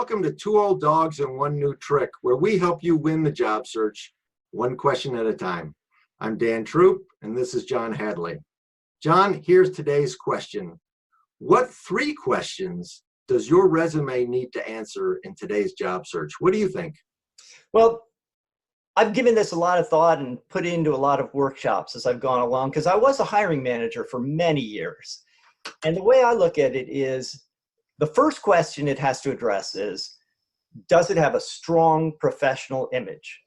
welcome to Two Old Dogs and One New Trick, where we help you win the job search one question at a time. I'm Dan Troop, and this is John Hadley. John, here's today's question. What 3 questions does your resume need to answer in today's job search? What do you think? Well, I've given this a lot of thought and put it into a lot of workshops as I've gone along, because I was a hiring manager for many years. And the way I look at it is, the first question it has to address is, does it have a strong professional image?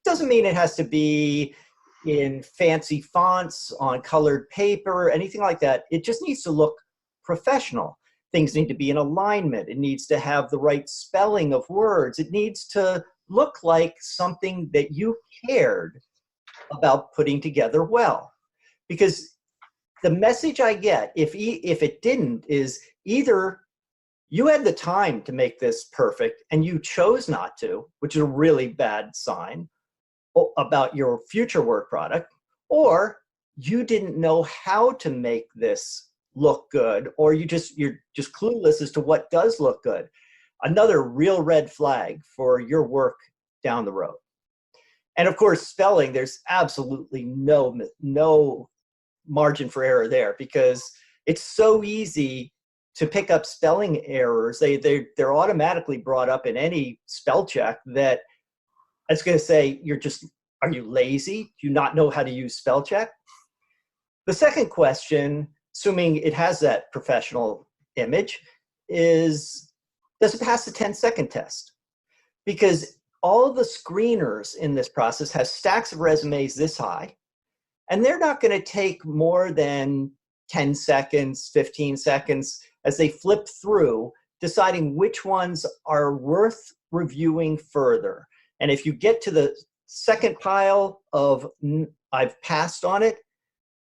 Doesn't mean it has to be in fancy fonts, on colored paper, anything like that. It just needs to look professional. Things need to be in alignment. It needs to have the right spelling of words. It needs to look like something that you cared about putting together well. Because the message I get, if it didn't, is either you had the time to make this perfect and you chose not to, which is a really bad sign about your future work product, or you didn't know how to make this look good, or you're just clueless as to what does look good. Another real red flag for your work down the road. And of course, spelling, there's absolutely no margin for error there, because it's so easy to pick up spelling errors. They're automatically brought up in any spell check that it's going to say, are you lazy? Do you not know how to use spell check? The second question, assuming it has that professional image, is, does it pass the 10-second test? Because all of the screeners in this process have stacks of resumes this high, and they're not going to take more than 10 seconds, 15 seconds as they flip through, deciding which ones are worth reviewing further. And if you get to the second pile of I've passed on it,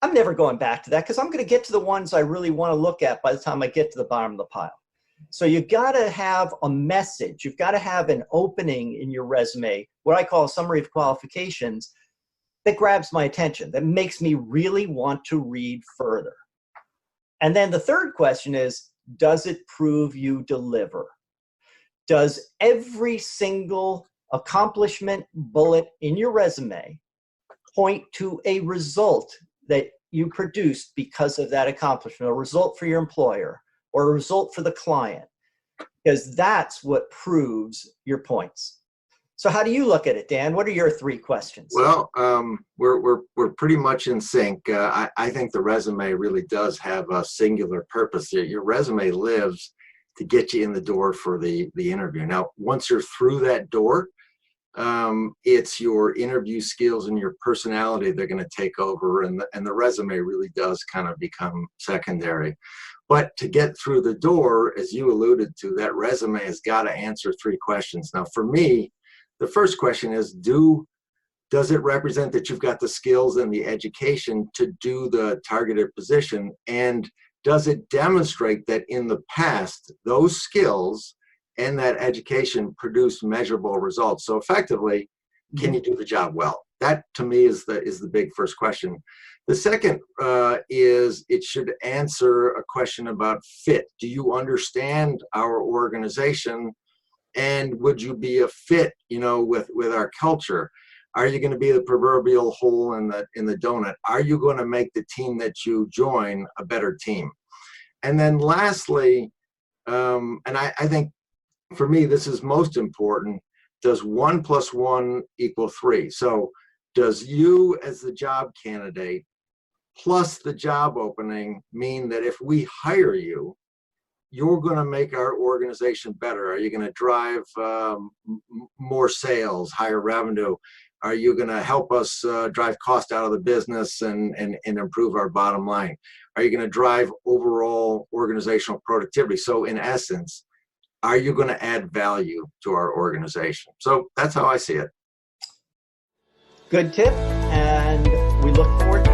I'm never going back to that, because I'm going to get to the ones I really want to look at by the time I get to the bottom of the pile. So you've got to have a message. You've got to have an opening in your resume, what I call a summary of qualifications, that grabs my attention, that makes me really want to read further. And then the third question is, does it prove you deliver? Does every single accomplishment bullet in your resume point to a result that you produced because of that accomplishment, a result for your employer or a result for the client? Because that's what proves your points. So how do you look at it, Dan? What are your 3 questions? Well, we're pretty much in sync. I think the resume really does have a singular purpose. Your resume lives to get you in the door for the interview. Now, once you're through that door, it's your interview skills and your personality that are going to take over, and the resume really does kind of become secondary. But to get through the door, as you alluded to, that resume has got to answer 3 questions. Now, for me, the first question is, does it represent that you've got the skills and the education to do the targeted position? And does it demonstrate that in the past, those skills and that education produced measurable results? So effectively, can you do the job well? That, to me, is the big first question. The second is, it should answer a question about fit. Do you understand our organization? And would you be a fit, with our culture? Are you going to be the proverbial hole in the donut? Are you going to make the team that you join a better team? And then lastly, and I think for me this is most important, does 1 + 1 = 3? So does you as the job candidate plus the job opening mean that if we hire you, you're going to make our organization better? Are you going to drive more sales, higher revenue? Are you going to help us drive cost out of the business and improve our bottom line? Are you going to drive overall organizational productivity? So in essence, are you going to add value to our organization? So that's how I see it. Good tip, and we look forward to